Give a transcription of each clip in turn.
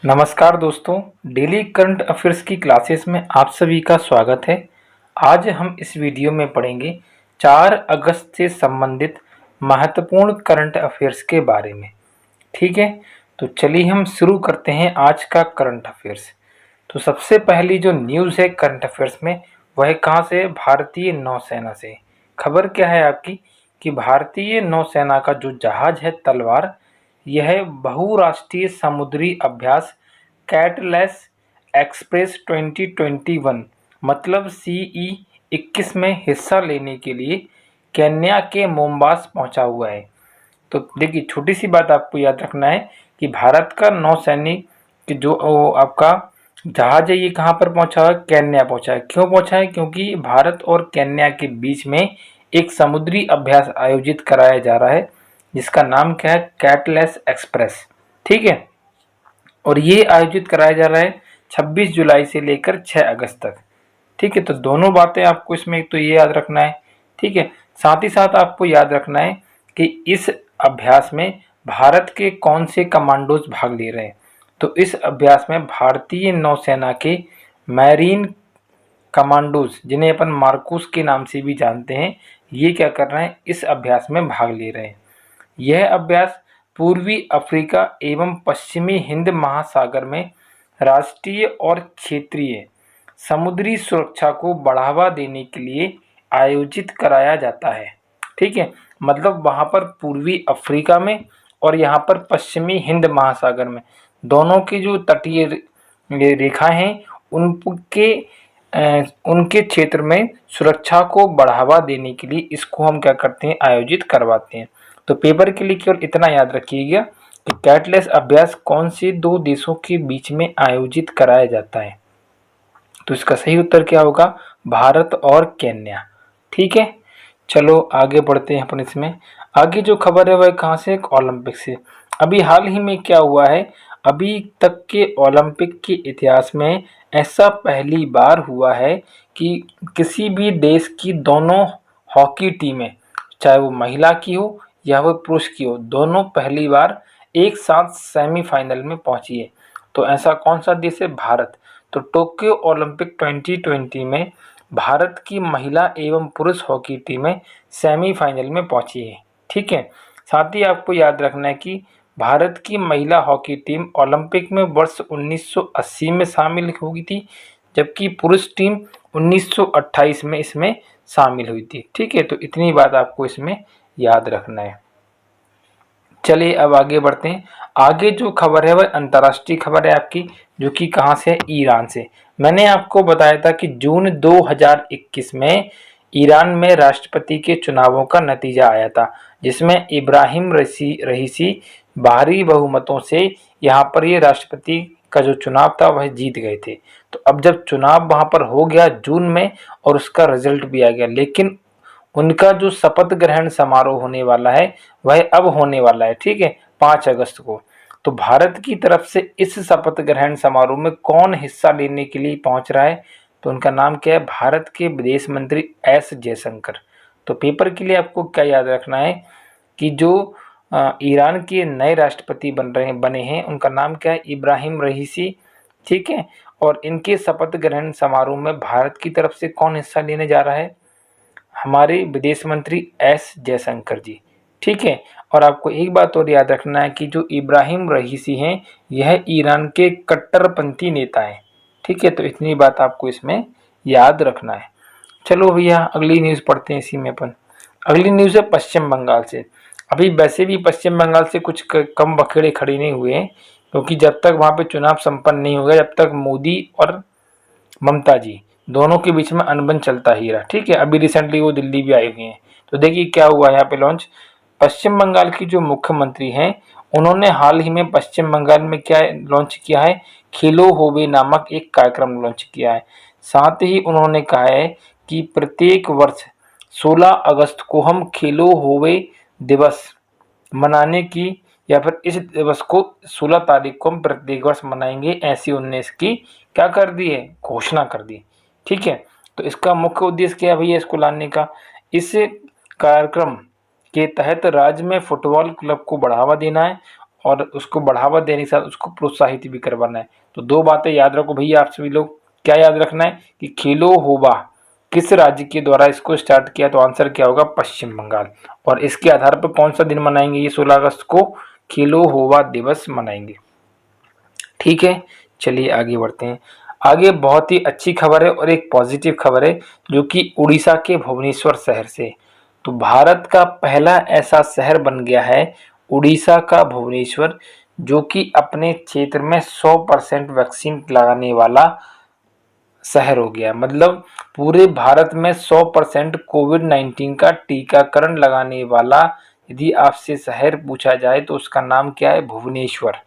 नमस्कार दोस्तों, daily current affairs की क्लासेस में आप सभी का स्वागत है। आज हम इस वीडियो में पढ़ेंगे 4 अगस्त से संबंधित महत्वपूर्ण करंट अफेयर्स के बारे में। ठीक है, तो चलिए हम शुरू करते हैं आज का करंट अफेयर्स। तो सबसे पहली जो न्यूज़ है करंट अफेयर्स में, वह कहाँ से है? भारतीय नौसेना से। खबर क्या है आपकी कि भारतीय नौसेना का जो जहाज है तलवार, यह बहुराष्ट्रीय समुद्री अभ्यास कैटलेस एक्सप्रेस 2021 मतलब CE-21 में हिस्सा लेने के लिए केन्या के मोम्बास पहुंचा हुआ है। तो देखिए, छोटी सी बात आपको याद रखना है कि भारत का नौसैनिक कि जो आपका जहाज है, ये कहाँ पर पहुंचा है? केन्या पहुंचा है। क्यों पहुंचा है? क्योंकि भारत और केन्या के बीच में एक समुद्री अभ्यास आयोजित कराया जा रहा है, जिसका नाम क्या है? कैटलेस एक्सप्रेस। ठीक है, और ये आयोजित कराया जा रहा है 26 जुलाई से लेकर 6 अगस्त तक। ठीक है, तो दोनों बातें आपको इसमें तो ये याद रखना है। ठीक है, साथ ही साथ आपको याद रखना है कि इस अभ्यास में भारत के कौन से कमांडोज भाग ले रहे हैं। तो इस अभ्यास में भारतीय नौसेना के मैरीन कमांडोज, जिन्हें अपन मार्कोस के नाम से भी जानते हैं, ये क्या कर रहे हैं? इस अभ्यास में भाग ले रहे हैं। यह अभ्यास पूर्वी अफ्रीका एवं पश्चिमी हिंद महासागर में राष्ट्रीय और क्षेत्रीय समुद्री सुरक्षा को बढ़ावा देने के लिए आयोजित कराया जाता है। ठीक है, मतलब वहाँ पर पूर्वी अफ्रीका में और यहाँ पर पश्चिमी हिंद महासागर में, दोनों की जो तटीय रेखा हैं, उनके उनके क्षेत्र में सुरक्षा को बढ़ावा देने के लिए इसको हम क्या करते हैं? आयोजित करवाते हैं। तो पेपर के लिए केवल इतना याद रखिएगा कि कैटलेस अभ्यास कौन से दो देशों के बीच में आयोजित कराया जाता है। तो इसका सही उत्तर क्या होगा? भारत और केन्या। ठीक है, चलो आगे बढ़ते हैं अपन इसमें। आगे जो खबर है वह कहाँ से? ओलंपिक से। अभी हाल ही में क्या हुआ है, अभी तक के ओलंपिक के इतिहास में ऐसा पहली बार हुआ है कि किसी भी देश की दोनों हॉकी टीमें, चाहे वो महिला की हो या वो पुरुष की हो, दोनों पहली बार एक साथ सेमीफाइनल में पहुंची है। तो ऐसा कौन सा देश है? भारत। तो टोक्यो ओलंपिक 2020 में भारत की महिला एवं पुरुष हॉकी टीमें सेमीफाइनल में पहुंची है। ठीक है, साथ ही आपको याद रखना है कि भारत की महिला हॉकी टीम ओलंपिक में वर्ष 1980 में शामिल हुई थी, जबकि पुरुष टीम 1928 में इसमें शामिल हुई थी। ठीक है, तो इतनी बात आपको इसमें याद रखना है। चलिए अब आगे बढ़ते हैं। आगे जो खबर है वह अंतर्राष्ट्रीय खबर है आपकी, जो कि कहाँ से? ईरान से। मैंने आपको बताया था कि जून 2021 में ईरान में राष्ट्रपति के चुनावों का नतीजा आया था, जिसमें इब्राहिम रईसी भारी बहुमतों से यहाँ पर ये राष्ट्रपति का जो चुनाव था वह जीत गए थे। तो अब जब चुनाव वहाँ पर हो गया जून में और उसका रिजल्ट भी आ गया, लेकिन उनका जो शपथ ग्रहण समारोह होने वाला है वह अब होने वाला है। ठीक है, 5 अगस्त को। तो भारत की तरफ से इस शपथ ग्रहण समारोह में कौन हिस्सा लेने के लिए पहुंच रहा है? तो उनका नाम क्या है? भारत के विदेश मंत्री एस जयशंकर। तो पेपर के लिए आपको क्या याद रखना है कि जो ईरान के नए राष्ट्रपति बने हैं, उनका नाम क्या है? इब्राहिम रईसी। ठीक है, और इनके शपथ ग्रहण समारोह में भारत की तरफ से कौन हिस्सा लेने जा रहा है? हमारे विदेश मंत्री एस जयशंकर जी। ठीक है, और आपको एक बात और याद रखना है कि जो इब्राहिम रईसी हैं, यह ईरान के कट्टरपंथी नेता हैं। ठीक है, तो इतनी बात आपको इसमें याद रखना है। चलो भैया अगली न्यूज़ पढ़ते हैं इसी में अपन। अगली न्यूज़ है पश्चिम बंगाल से। अभी वैसे भी पश्चिम बंगाल से कुछ कम बखेड़े खड़े नहीं हुए हैं, क्योंकि जब तक वहाँ पे चुनाव संपन्न नहीं होगा, जब तक मोदी और ममता जी दोनों के बीच में अनबन चलता ही रहा। ठीक है, अभी रिसेंटली वो दिल्ली भी आए हुए हैं। तो देखिए क्या हुआ यहाँ पे लॉन्च। पश्चिम बंगाल की जो मुख्यमंत्री हैं, उन्होंने हाल ही में पश्चिम बंगाल में क्या लॉन्च किया है? खेलो होवे नामक एक कार्यक्रम लॉन्च किया है। साथ ही उन्होंने कहा है कि प्रत्येक वर्ष 16 अगस्त को हम खेलो होवे दिवस मनाने की, या फिर इस दिवस को 16 तारीख को हम प्रत्येक वर्ष मनाएंगे, ऐसी 19 की क्या कर दी है? घोषणा कर दी। ठीक है, तो इसका मुख्य उद्देश्य क्या है भैया इसको लाने का? इस कार्यक्रम के तहत राज्य में फुटबॉल क्लब को बढ़ावा देना है और उसको बढ़ावा देने के साथ उसको प्रोत्साहित भी करवाना है। तो 2 बातें याद रखो भैया आप सभी लोग। क्या याद रखना है कि खेलो होबा किस राज्य के द्वारा इसको स्टार्ट किया, तो आंसर क्या होगा, पश्चिम बंगाल। और इसके आधार पर कौन सा दिन मनाएंगे, ये 16 अगस्त को खेलो होबा दिवस मनाएंगे। ठीक है, चलिए आगे बढ़ते हैं। आगे बहुत ही अच्छी खबर है और एक पॉजिटिव खबर है जो कि उड़ीसा के भुवनेश्वर शहर से। तो भारत का पहला ऐसा शहर बन गया है उड़ीसा का भुवनेश्वर, जो कि अपने क्षेत्र में 100% वैक्सीन लगाने वाला शहर हो गया। मतलब पूरे भारत में 100% कोविड-19 का टीकाकरण लगाने वाला यदि आपसे शहर पूछा जाए तो उसका नाम क्या है, भुवनेश्वर।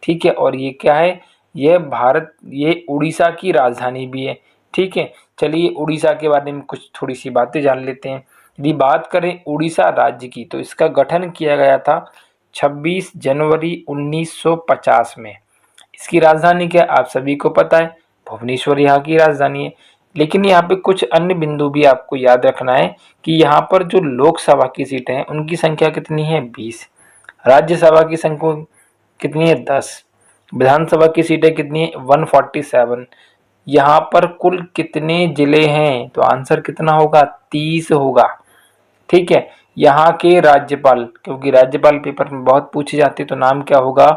ठीक है, और ये क्या है, ये उड़ीसा की राजधानी भी है। ठीक है, चलिए उड़ीसा के बारे में कुछ थोड़ी सी बातें जान लेते हैं। यदि बात करें उड़ीसा राज्य की तो इसका गठन किया गया था 26 जनवरी 1950 में। इसकी राजधानी क्या है, आप सभी को पता है, भुवनेश्वर यहाँ की राजधानी है। लेकिन यहाँ पे कुछ अन्य बिंदु भी आपको याद रखना है कि यहाँ पर जो लोकसभा की सीटें हैं उनकी संख्या कितनी है, 20। राज्यसभा की संख्या कितनी है, 10। विधानसभा की सीटें कितनी है, 147। यहाँ पर कुल कितने जिले हैं, तो आंसर कितना होगा, 30 होगा। ठीक है, यहाँ के राज्यपाल, क्योंकि राज्यपाल पेपर में बहुत पूछे जाते तो नाम क्या होगा,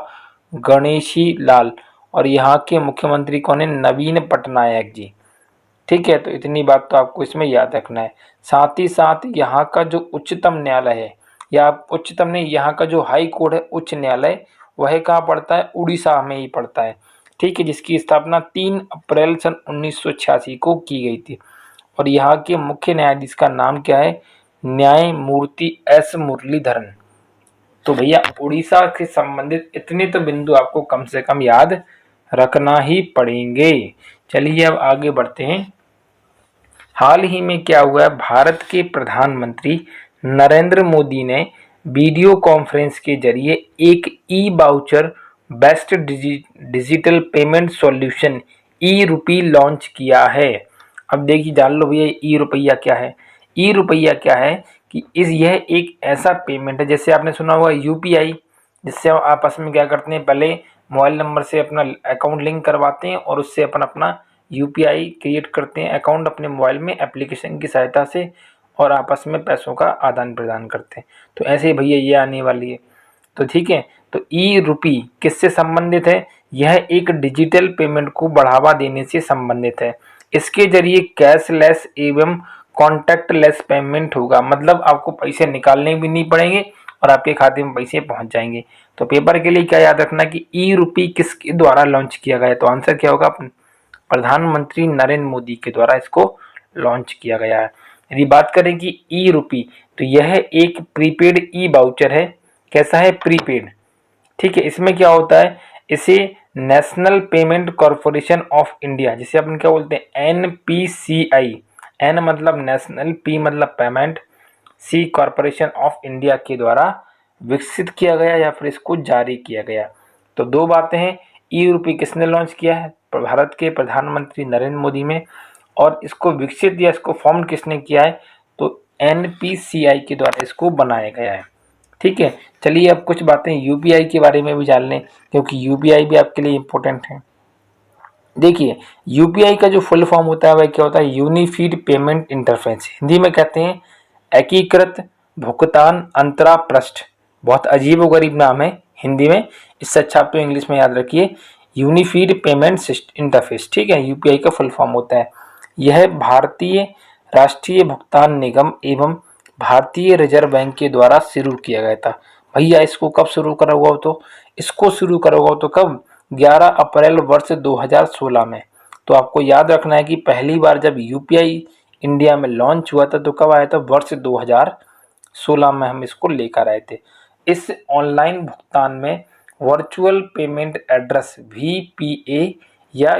गणेशी लाल। और यहाँ के मुख्यमंत्री कौन है, नवीन पटनायक जी। ठीक है, तो इतनी बात तो आपको इसमें याद रखना है। साथ ही साथ यहाँ का जो उच्चतम न्यायालय है, या उच्चतम नहीं, यहाँ का जो हाई कोर्ट है, उच्च न्यायालय, वह कहाँ पड़ता है, उड़ीसा में ही पड़ता है। ठीक है, जिसकी स्थापना 3 अप्रैल सन 1986 को की गई थी। और यहाँ के मुख्य न्यायाधीश का नाम क्या है, न्यायमूर्ति एस मुरलीधरन। तो भैया उड़ीसा से संबंधित इतने तो बिंदु आपको कम से कम याद रखना ही पड़ेंगे। चलिए अब आगे बढ़ते हैं। हाल ही में क्या हुआ है, भारत के प्रधानमंत्री नरेंद्र मोदी ने वीडियो कॉन्फ्रेंस के जरिए एक e voucher best digital payment solution e rupee launch किया है। अब देखिए जान लो भैया ई रुपया क्या है। ई रुपया क्या है कि यह एक ऐसा पेमेंट है, जैसे आपने सुना होगा यूपीआई, जिससे हम आपस में क्या करते हैं, पहले मोबाइल नंबर से अपना अकाउंट लिंक करवाते हैं और उससे अपना यूपीआई क्रिएट करते हैं अकाउंट अपने मोबाइल में एप्लीकेशन की सहायता से, और आपस में पैसों का आदान प्रदान करते हैं। तो ऐसे ही भैया ये आने वाली है। तो ठीक है, तो ई रुपी किससे संबंधित है, यह एक डिजिटल पेमेंट को बढ़ावा देने से संबंधित है। इसके जरिए कैशलेस एवं कॉन्टैक्टलेस पेमेंट होगा। मतलब आपको पैसे निकालने भी नहीं पड़ेंगे और आपके खाते में पैसे पहुंच जाएंगे। तो पेपर के लिए क्या याद रखना कि ई रुपी किसके द्वारा लॉन्च किया गया है, तो आंसर क्या होगा, प्रधानमंत्री नरेंद्र मोदी के द्वारा इसको लॉन्च किया गया है। यदि बात करें कि ई रुपी, तो यह एक प्रीपेड ई वाउचर है। कैसा है, प्रीपेड। ठीक है, इसमें क्या होता है, इसे National Payment Corporation of India, जिसे अपन क्या बोलते हैं, एनपीसीआई, एन मतलब नेशनल, पी मतलब Payment, C Corporation of India के द्वारा विकसित किया गया या फिर इसको जारी किया गया। तो 2 बातें हैं, ई रुपी किसने लॉन्च किया है, भारत के प्रधानमंत्री नरेंद्र मोदी में, और इसको विकसित या इसको फॉर्म किसने किया है, तो एनपीसीआई के द्वारा इसको बनाया गया है। ठीक है, चलिए अब कुछ बातें यूपीआई के बारे में भी जान लें, क्योंकि यूपीआई भी आपके लिए इम्पोर्टेंट है। देखिए यूपीआई का जो फुल फॉर्म होता है वह क्या होता है, यूनिफाइड पेमेंट इंटरफेस, हिंदी में कहते हैं एकीकृत भुगतान अंतरा पृष्ठ। बहुत अजीब व गरीब नाम है हिंदी में, इससे अच्छा आप तो इंग्लिश में याद रखिए, यूनिफाइड पेमेंट इंटरफेस। ठीक है, यूपीआई का फुल फॉर्म होता है। यह भारतीय राष्ट्रीय भुगतान निगम एवं भारतीय रिजर्व बैंक के द्वारा शुरू किया गया था। भैया इसको कब शुरू करा हुआ, तो इसको शुरू करा हुआ तो कब, 11 अप्रैल वर्ष 2016 में। तो आपको याद रखना है कि पहली बार जब यूपीआई इंडिया में लॉन्च हुआ था तो कब आया था, वर्ष 2016 में हम इसको लेकर आए थे। इस ऑनलाइन भुगतान में वर्चुअल पेमेंट एड्रेस वीपीए या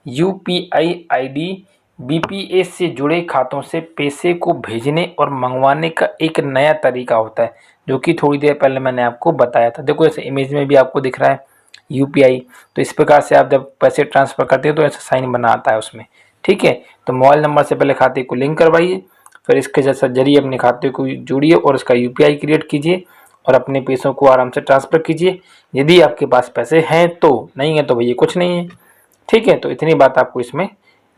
यूपीआई आईडी बीपीए से जुड़े खातों से पैसे को भेजने और मंगवाने का एक नया तरीका होता है, जो कि थोड़ी देर पहले मैंने आपको बताया था। देखो ऐसे इमेज में भी आपको दिख रहा है यूपीआई। तो इस प्रकार से आप जब पैसे ट्रांसफ़र करते हैं तो ऐसा साइन बना आता है उसमें। ठीक है, तो मोबाइल नंबर से पहले खाते को लिंक करवाइए, फिर इसके जैसा जरिए अपने खाते को जोड़िए और उसका यूपीआई क्रिएट कीजिए, और अपने पैसों को आराम से ट्रांसफ़र कीजिए। यदि आपके पास पैसे हैं तो, नहीं है तो भैया कुछ नहीं है। ठीक है, तो इतनी बात आपको इसमें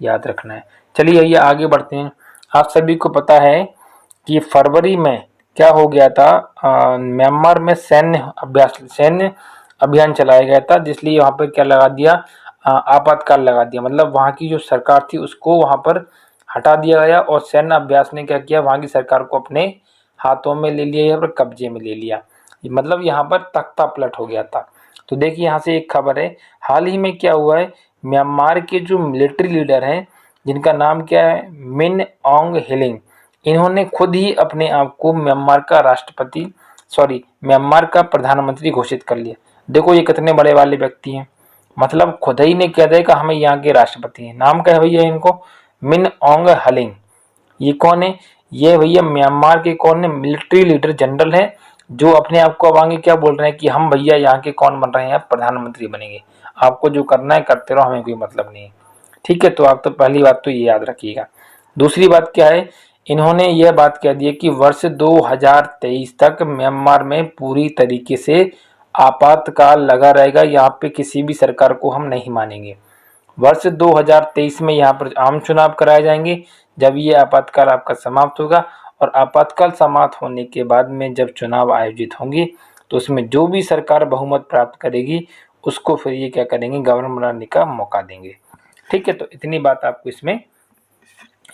याद रखना है। चलिए भैया आगे बढ़ते हैं। आप सभी को पता है कि फरवरी में क्या हो गया था, म्यांमार में सैन्य अभियान चलाया गया था, जिसलिए वहाँ पर क्या लगा दिया, आपातकाल लगा दिया। मतलब वहाँ की जो सरकार थी उसको वहाँ पर हटा दिया गया और सैन्य अभ्यास ने क्या किया, वहाँ की सरकार को अपने हाथों में ले लिया या फिर कब्जे में ले लिया। मतलब यहाँ पर तख्ता पलट हो गया था। तो देखिए यहाँ से एक खबर है, हाल ही में क्या हुआ है, म्यांमार के जो मिलिट्री लीडर हैं जिनका नाम क्या है, मिन ऑन्ग ह्लेंग, इन्होंने खुद ही अपने आप को म्यांमार का प्रधानमंत्री घोषित कर लिया। देखो ये कितने बड़े वाले व्यक्ति हैं, मतलब खुद ही ने कह दिया कि हम यहाँ के राष्ट्रपति हैं। नाम क्या है भैया इनको, मिन ऑन्ग ह्लेंग। ये कौन है, ये भैया म्यांमार के कौन है, मिलिट्री लीडर जनरल है, जो अपने आप को अब आगे क्या बोल रहे हैं कि हम भैया यहाँ के कौन बन रहे हैं, प्रधानमंत्री बनेंगे। आपको जो करना है करते रहो, हमें कोई मतलब नहीं है। ठीक है, तो आप तो पहली बात तो ये याद रखिएगा। दूसरी बात क्या है, इन्होंने यह बात कह दी है कि वर्ष 2023 तक म्यांमार में पूरी तरीके से आपातकाल लगा रहेगा। यहाँ पे किसी भी सरकार को हम नहीं मानेंगे। वर्ष 2023 में यहाँ पर आम चुनाव कराए जाएंगे, जब ये आपातकाल आपका समाप्त होगा। और आपातकाल समाप्त होने के बाद में जब चुनाव आयोजित होंगे तो उसमें जो भी सरकार बहुमत प्राप्त करेगी उसको फिर ये क्या करेंगे, गवर्नर बनाने का मौका देंगे। ठीक है, तो इतनी बात आपको इसमें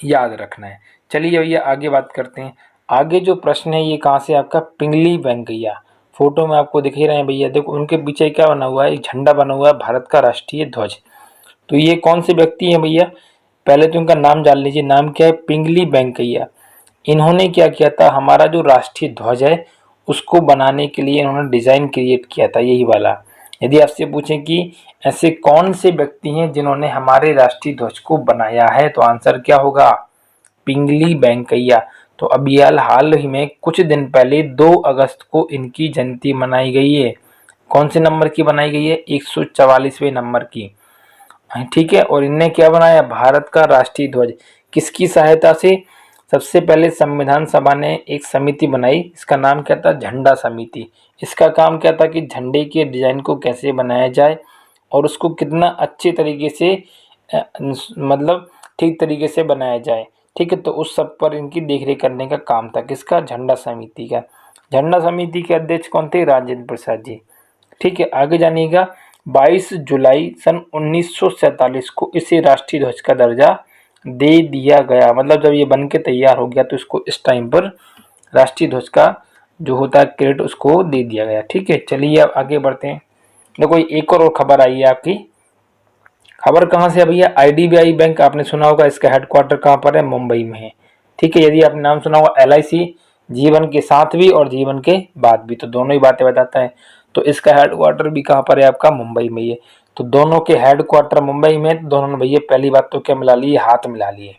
याद रखना है। चलिए भैया आगे बात करते हैं। आगे जो प्रश्न है ये कहाँ से, आपका पिंगली वेंकैया। फोटो में आपको दिख ही रहे हैं भैया, देखो उनके पीछे क्या बना हुआ है, एक झंडा बना हुआ है, भारत का राष्ट्रीय ध्वज। तो ये कौन से व्यक्ति हैं भैया, पहले तो इनका नाम जान लीजिए। नाम क्या है, पिंगली वेंकैया। इन्होंने क्या किया था, हमारा जो राष्ट्रीय ध्वज है उसको बनाने के लिए इन्होंने डिज़ाइन क्रिएट किया था, यही वाला। यदि आपसे पूछें कि ऐसे कौन से व्यक्ति हैं जिन्होंने हमारे राष्ट्रीय ध्वज को बनाया है, तो आंसर क्या होगा, पिंगली वेंकैया। तो अभी हाल ही में कुछ दिन पहले 2 अगस्त को इनकी जयंती मनाई गई है। कौन से नंबर की बनाई गई है, 144वें नंबर की। ठीक है, और इनने क्या बनाया, भारत का राष्ट्रीय ध्वज। किसकी सहायता से, सबसे पहले संविधान सभा ने एक समिति बनाई, इसका नाम क्या था, झंडा समिति। इसका काम क्या था कि झंडे के डिजाइन को कैसे बनाया जाए और उसको कितना अच्छे तरीके से मतलब ठीक तरीके से बनाया जाए। ठीक है, तो उस सब पर इनकी देखरेख करने का काम था, किसका, झंडा समिति का। झंडा समिति के अध्यक्ष कौन थे, राजेंद्र प्रसाद जी। ठीक है, आगे जानिएगा। 22 जुलाई सन 1947 को इसे राष्ट्रीय ध्वज का दर्जा दे दिया गया। मतलब जब ये बन के तैयार हो गया तो इसको इस टाइम पर राष्ट्रीय ध्वज का जो होता है क्रेडिट उसको दे दिया गया। ठीक है, चलिए अब आगे बढ़ते हैं। देखो एक और खबर आई है आपकी। खबर कहाँ से है भैया, IDBI बैंक आपने सुना होगा, इसका हेडक्वार्टर कहाँ पर है, मुंबई में है। ठीक है, यदि आपने नाम सुना होगा LIC, जीवन के साथ भी और जीवन के बाद भी, तो दोनों ही बातें बताता है। तो इसका हेडक्वार्टर भी कहाँ पर है आपका, मुंबई में ही है। तो दोनों के हेडक्वार्टर मुंबई में, तो दोनों ने भैया पहली बात तो क्या मिला लिए, हाथ मिला लिए।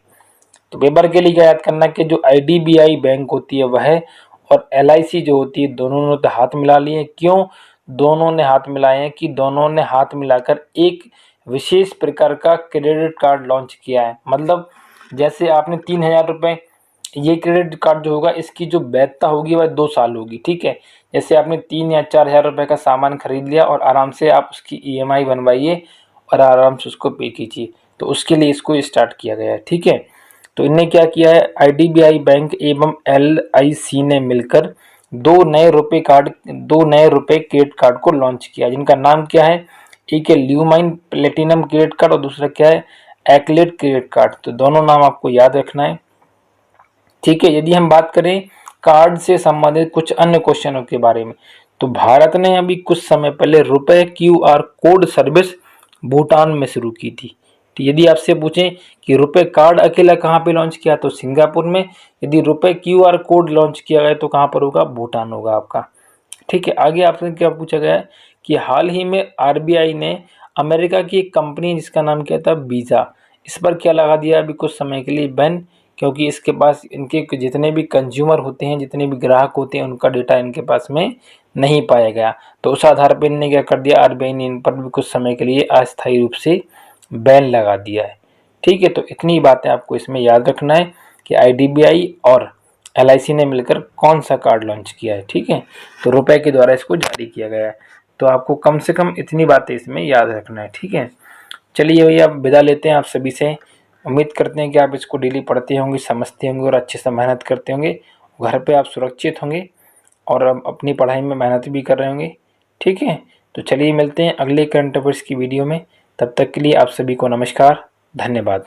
तो पेपर के लिए क्या याद करना कि जो IDBI बैंक होती है वह और LIC जो होती है, दोनों ने तो हाथ मिला लिए। क्यों दोनों ने हाथ मिलाए हैं, कि दोनों ने हाथ मिलाकर एक विशेष प्रकार का क्रेडिट कार्ड लॉन्च किया है। मतलब जैसे आपने 3000 रुपये, ये क्रेडिट कार्ड जो होगा इसकी जो वैधता होगी वह 2 साल होगी। ठीक है, जैसे आपने 3 या 4000 रुपये का सामान खरीद लिया और आराम से आप उसकी EMI बनवाइए और आराम से उसको पे कीजिए, तो उसके लिए इसको स्टार्ट किया गया है। ठीक है, तो इनने क्या किया है, IDBI बैंक एवं LIC ने मिलकर 2 नए रुपए क्रेडिट कार्ड को लॉन्च किया, जिनका नाम क्या है, एक है ल्यूमाइन प्लेटिनम क्रेडिट कार्ड और दूसरा क्या है, एक्लेट क्रेडिट कार्ड। तो दोनों नाम आपको याद रखना है। ठीक है, यदि हम बात करें कार्ड से संबंधित कुछ अन्य क्वेश्चनों के बारे में, तो भारत ने अभी कुछ समय पहले रुपए QR कोड सर्विस भूटान में शुरू की थी। तो यदि आपसे पूछें कि रुपए कार्ड अकेला कहाँ पे लॉन्च किया, तो सिंगापुर में। यदि रुपए QR कोड लॉन्च किया गया तो कहाँ पर होगा, भूटान होगा आपका। ठीक है, आगे आपसे क्या पूछा गया है कि हाल ही में RBI ने अमेरिका की एक कंपनी जिसका नाम क्या था, वीज़ा, इस पर क्या लगा दिया अभी कुछ समय के लिए बैन, क्योंकि इसके पास इनके जितने भी कंज्यूमर होते हैं, जितने भी ग्राहक होते हैं, उनका डेटा इनके पास में नहीं पाया गया। तो उस आधार पर इनने क्या कर दिया, RBI ने इन पर भी कुछ समय के लिए अस्थायी रूप से बैन लगा दिया है। ठीक है, तो इतनी बातें आपको इसमें याद रखना है कि IDBI और LIC ने मिलकर कौन सा कार्ड लॉन्च किया है, ठीक है। तो रुपए के द्वारा इसको जारी किया गया है। तो आपको कम से कम इतनी बातें इसमें याद रखना है, ठीक है। चलिए भैया, अब विदा लेते हैं आप सभी से। उम्मीद करते हैं कि आप इसको डेली पढ़ते होंगे, समझते होंगे और अच्छे से मेहनत करते होंगे। घर पे आप सुरक्षित होंगे और अपनी पढ़ाई में मेहनत भी कर रहे होंगे, ठीक है। तो चलिए मिलते हैं अगले करंट अफेयर्स की वीडियो में। तब तक के लिए आप सभी को नमस्कार, धन्यवाद।